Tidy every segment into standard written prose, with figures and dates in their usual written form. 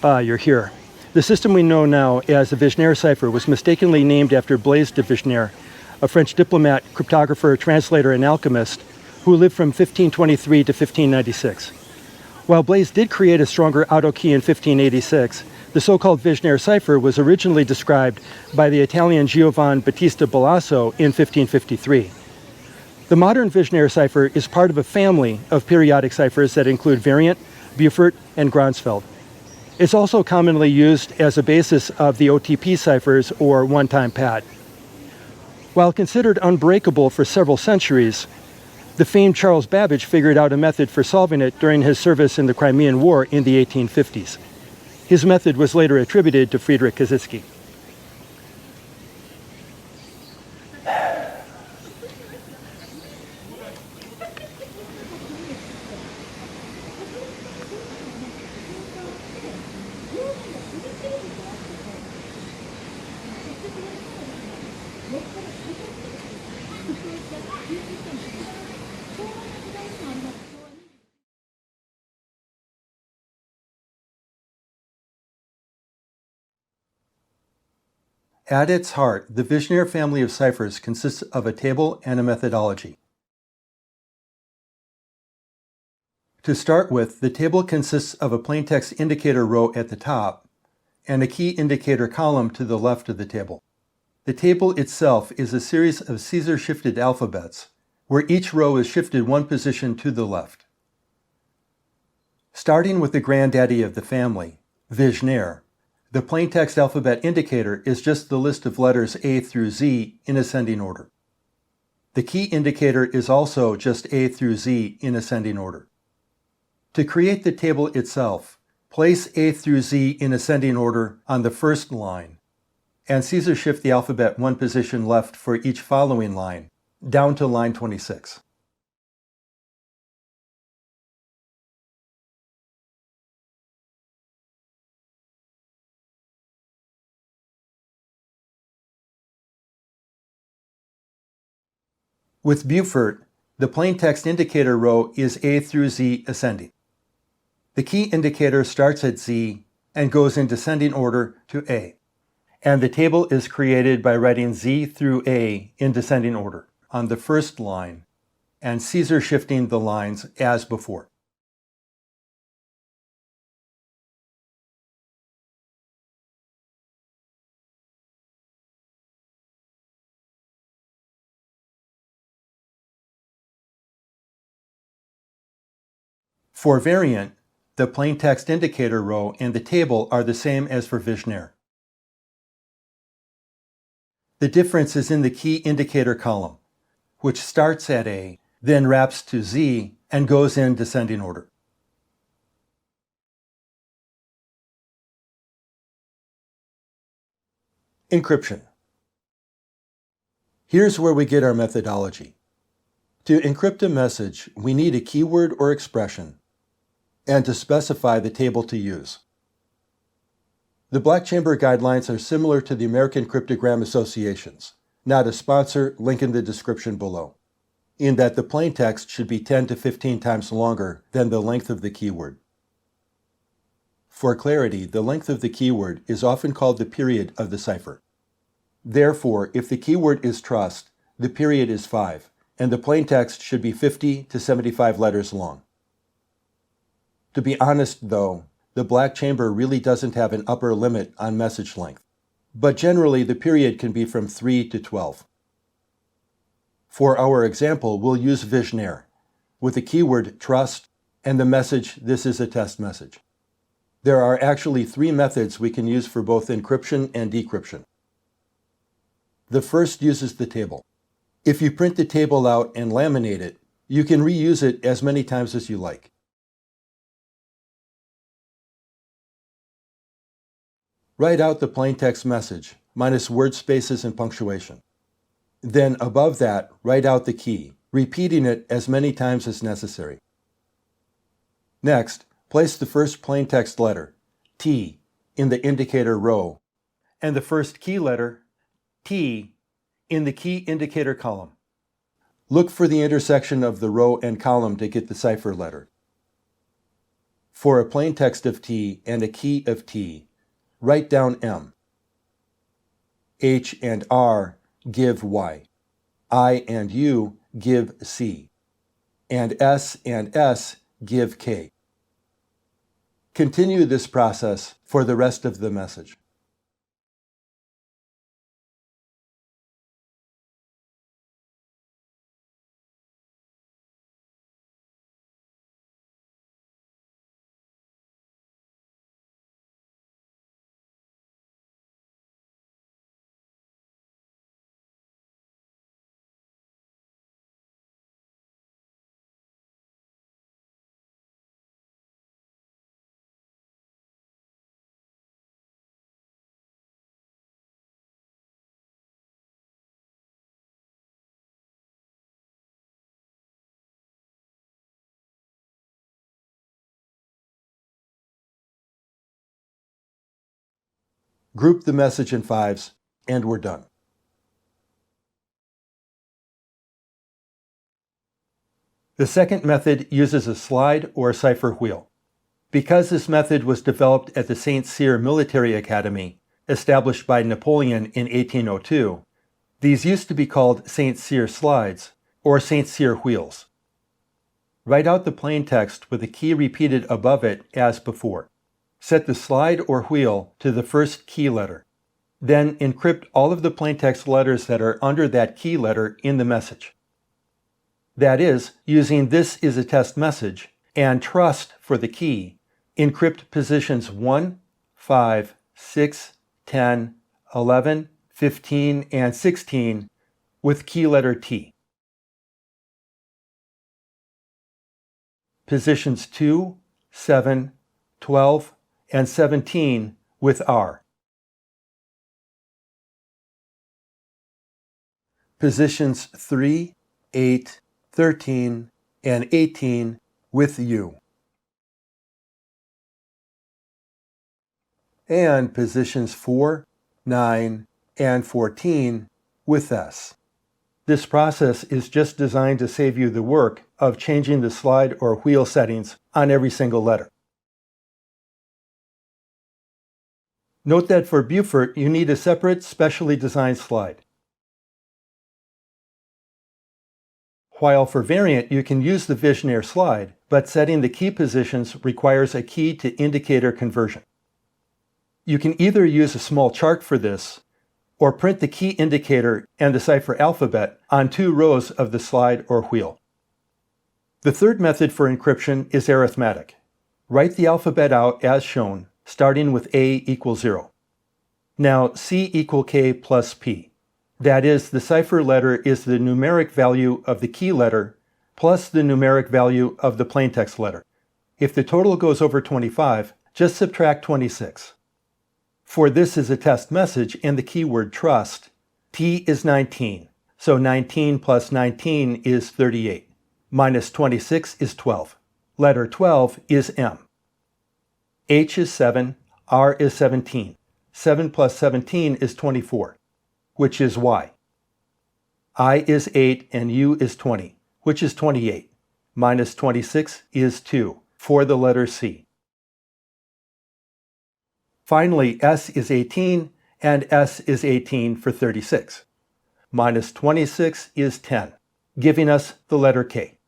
You're here. The system we know now as the Vigenere cipher was mistakenly named after Blaise de Vigenere, a French diplomat, cryptographer, translator, and alchemist who lived from 1523 to 1596. While Blaise did create a stronger auto key in 1586, the so-called Vigenere cipher was originally described by the Italian Giovan Battista Balasso in 1553. The modern Vigenere cipher is part of a family of periodic ciphers that include variant, Beaufort, and Gronsfeld. It's also commonly used as a basis of the OTP ciphers or one-time pad. While considered unbreakable for several centuries, the famed Charles Babbage figured out a method for solving it during his service in the Crimean War in the 1850s. His method was later attributed to Friedrich Kozitzky. At its heart, the Vigenere family of ciphers consists of a table and a methodology. To start with, the table consists of a plaintext indicator row at the top and a key indicator column to the left of the table. The table itself is a series of Caesar-shifted alphabets, where each row is shifted one position to the left. Starting with the granddaddy of the family, Vigenere, the plaintext alphabet indicator is just the list of letters A through Z in ascending order. The key indicator is also just A through Z in ascending order. To create the table itself, place A through Z in ascending order on the first line, and Caesar shift the alphabet one position left for each following line, down to line 26. With Beaufort, the plaintext indicator row is A through Z ascending. The key indicator starts at Z and goes in descending order to A. And the table is created by writing Z through A in descending order on the first line and Caesar shifting the lines as before. For variant, the plaintext indicator row and the table are the same as for Vigenere. The difference is in the key indicator column, which starts at A, then wraps to Z, and goes in descending order. Encryption. Here's where we get our methodology. To encrypt a message, we need a keyword or expression, and to specify the table to use. The Black Chamber guidelines are similar to the American Cryptogram Association's, not a sponsor, link in the description below, in that the plaintext should be 10 to 15 times longer than the length of the keyword. For clarity, the length of the keyword is often called the period of the cipher. Therefore, if the keyword is trust, the period is 5, and the plaintext should be 50 to 75 letters long. To be honest, though, the Black Chamber really doesn't have an upper limit on message length, but generally the period can be from 3 to 12. For our example, we'll use Vigenere, with the keyword trust and the message "this is a test message." There are actually 3 methods we can use for both encryption and decryption. The first uses the table. If you print the table out and laminate it, you can reuse it as many times as you like. Write out the plaintext message, minus word spaces and punctuation. Then above that, write out the key, repeating it as many times as necessary. Next, place the first plaintext letter, T, in the indicator row, and the first key letter, T, in the key indicator column. Look for the intersection of the row and column to get the cipher letter. For a plaintext of T and a key of T, write down M. H and R give Y. I and U give C. And S and S give K. Continue this process for the rest of the message. Group the message in fives, and we're done. The second method uses a slide or cipher wheel. Because this method was developed at the St. Cyr Military Academy, established by Napoleon in 1802, these used to be called St. Cyr slides or St. Cyr wheels. Write out the plaintext with the key repeated above it as before. Set the slide or wheel to the first key letter. Then encrypt all of the plaintext letters that are under that key letter in the message. That is, using "this is a test message" and "trust" for the key, encrypt positions 1, 5, 6, 10, 11, 15, and 16 with key letter T. Positions 2, 7, 12, and 17 with R. Positions 3, 8, 13, and 18 with U. And positions 4, 9, and 14 with S. This process is just designed to save you the work of changing the slide or wheel settings on every single letter. Note that for Beaufort, you need a separate, specially designed slide. While for Variant, you can use the Vigenere slide, but setting the key positions requires a key to indicator conversion. You can either use a small chart for this, or print the key indicator and the cipher alphabet on 2 rows of the slide or wheel. The third method for encryption is arithmetic. Write the alphabet out as shown, starting with A equals 0. Now C equal K plus P. That is, the cipher letter is the numeric value of the key letter plus the numeric value of the plaintext letter. If the total goes over 25, just subtract 26. For "this is a test message" and the keyword "trust," T is 19, so 19 plus 19 is 38. Minus 26 is 12. Letter 12 is M. H is 7, R is 17. 7 plus 17 is 24, which is Y. I is 8 and U is 20, which is 28. Minus 26 is 2 for the letter C. Finally, S is 18 and S is 18 for 36. Minus 26 is 10, giving us the letter K.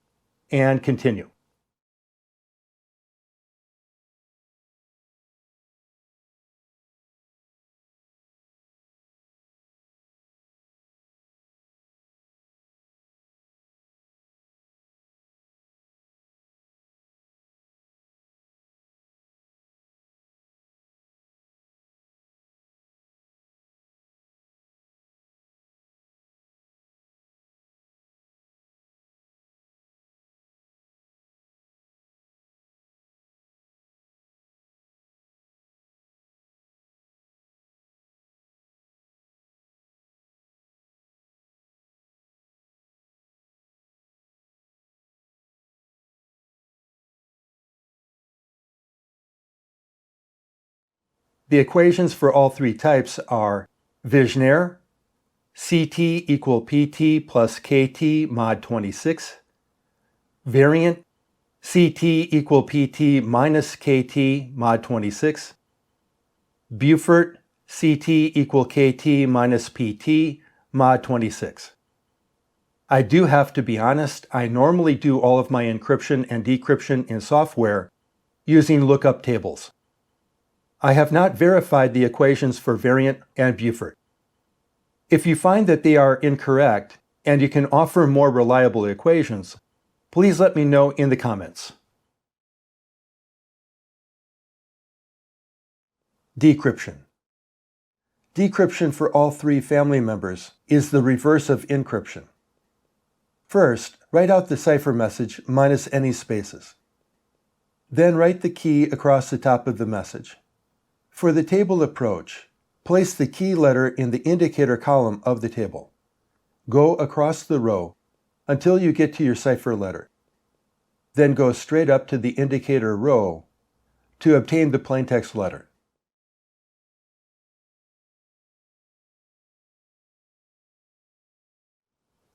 And continue. The equations for all 3 types are Vigenere, CT equal PT plus KT mod 26, Variant, CT equal PT minus KT mod 26, Beaufort CT equal KT minus PT mod 26. I do have to be honest, I normally do all of my encryption and decryption in software using lookup tables. I have not verified the equations for variant and Beaufort. If you find that they are incorrect and you can offer more reliable equations, please let me know in the comments. Decryption. Decryption for all three family members is the reverse of encryption. First, write out the cipher message minus any spaces. Then write the key across the top of the message. For the table approach, place the key letter in the indicator column of the table. Go across the row until you get to your cipher letter. Then go straight up to the indicator row to obtain the plaintext letter.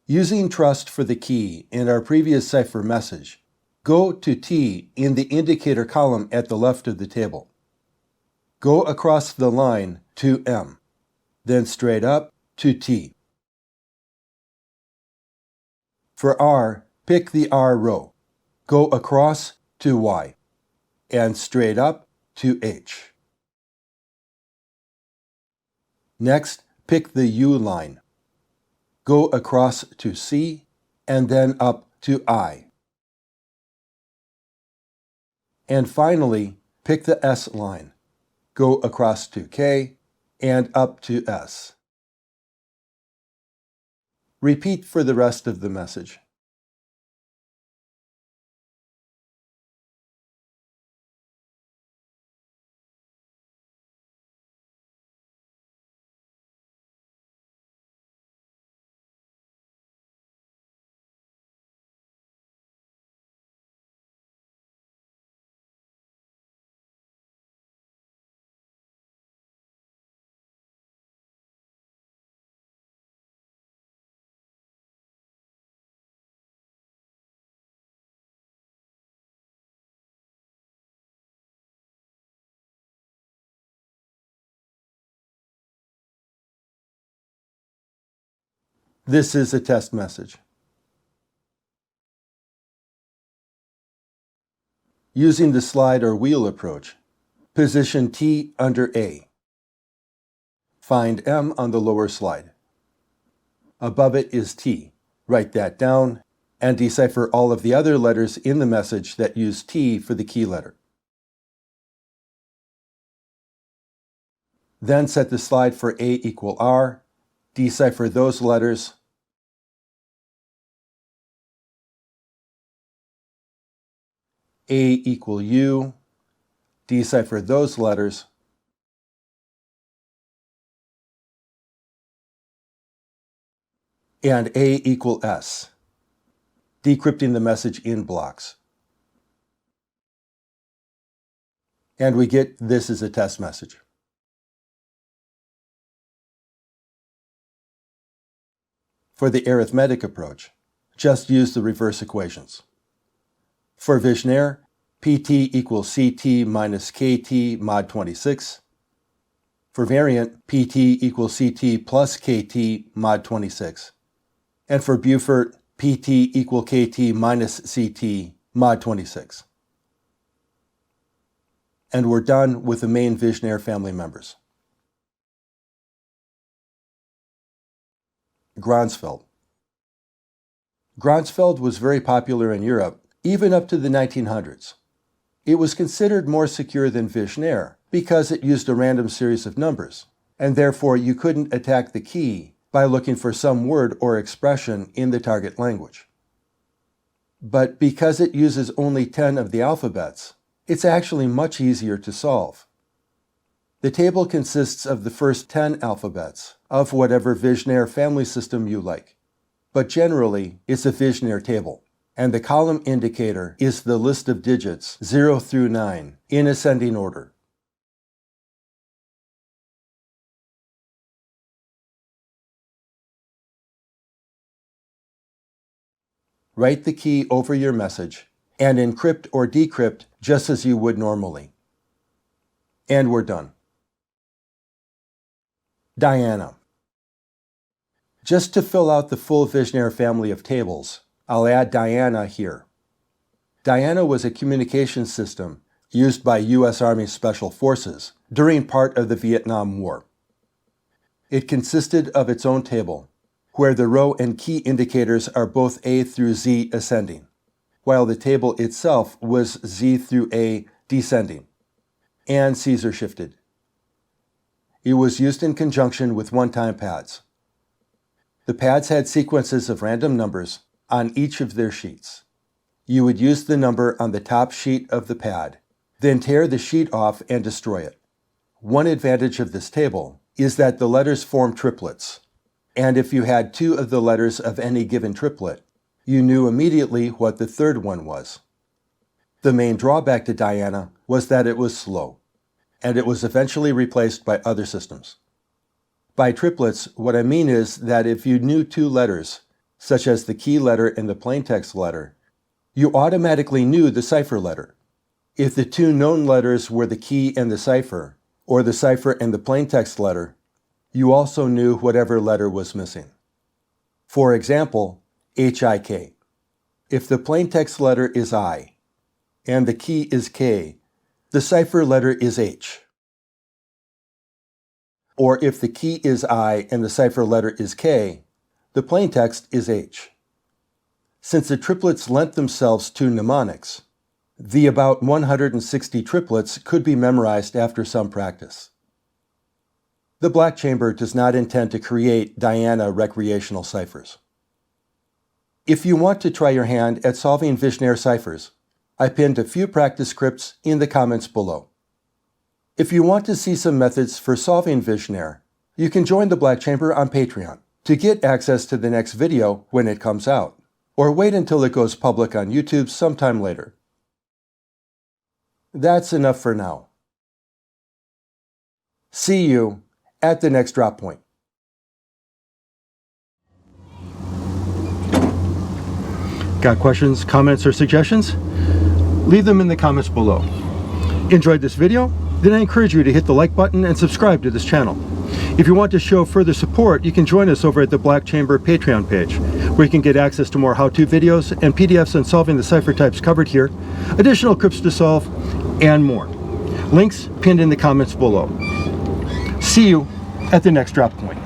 Using trust for the key in our previous cipher message, go to T in the indicator column at the left of the table. Go across the line to M, then straight up to T. For R, pick the R row. Go across to Y, and straight up to H. Next, pick the U line. Go across to C, and then up to I. And finally, pick the S line. Go across to K, and up to S. Repeat for the rest of the message. This is a test message. Using the slide or wheel approach, position T under A. Find M on the lower slide. Above it is T. Write that down and decipher all of the other letters in the message that use T for the key letter. Then set the slide for A equal R, decipher those letters, A equal U, decipher those letters, and A equal S, decrypting the message in blocks. And we get this is a test message. For the arithmetic approach, just use the reverse equations. For Vigenere, PT equals CT minus KT mod 26. For variant, PT equals CT plus KT mod 26. And for Beaufort, PT equal KT minus CT mod 26. And we're done with the main Vigenere family members. Gronsfeld. Gronsfeld was very popular in Europe, even up to the 1900s. It was considered more secure than Vigenere because it used a random series of numbers, and therefore you couldn't attack the key by looking for some word or expression in the target language. But because it uses only 10 of the alphabets, it's actually much easier to solve. The table consists of the first 10 alphabets of whatever Vigenere family system you like, but generally it's a Vigenere table, and the column indicator is the list of digits 0 through 9 in ascending order. Write the key over your message and encrypt or decrypt just as you would normally. And we're done. Diana. Just to fill out the full Vigenere family of tables, I'll add Diana here. Diana was a communications system used by U.S. Army Special Forces during part of the Vietnam War. It consisted of its own table, where the row and key indicators are both A through Z ascending, while the table itself was Z through A descending, and Caesar shifted. It was used in conjunction with one-time pads. The pads had sequences of random numbers on each of their sheets. You would use the number on the top sheet of the pad, then tear the sheet off and destroy it. One advantage of this table is that the letters form triplets, and if you had two of the letters of any given triplet, you knew immediately what the third one was. The main drawback to Diana was that it was slow, and it was eventually replaced by other systems. By triplets, what I mean is that if you knew two letters, such as the key letter and the plaintext letter, you automatically knew the cipher letter. If the two known letters were the key and the cipher, or the cipher and the plaintext letter, you also knew whatever letter was missing. For example, HIK. If the plaintext letter is I, and the key is K, the cipher letter is H. Or if the key is I and the cipher letter is K, the plaintext is H. Since the triplets lent themselves to mnemonics, the about 160 triplets could be memorized after some practice. The Black Chamber does not intend to create Diana recreational ciphers. If you want to try your hand at solving Vigenere ciphers, I pinned a few practice scripts in the comments below. If you want to see some methods for solving Vigenere, you can join the Black Chamber on Patreon to get access to the next video when it comes out, or wait until it goes public on YouTube sometime later. That's enough for now. See you at the next drop point. Got questions, comments, or suggestions? Leave them in the comments below. Enjoyed this video? Then I encourage you to hit the like button and subscribe to this channel. If you want to show further support, you can join us over at the Black Chamber Patreon page, where you can get access to more how-to videos and PDFs on solving the cipher types covered here, additional crypts to solve, and more. Links pinned in the comments below. See you at the next drop point.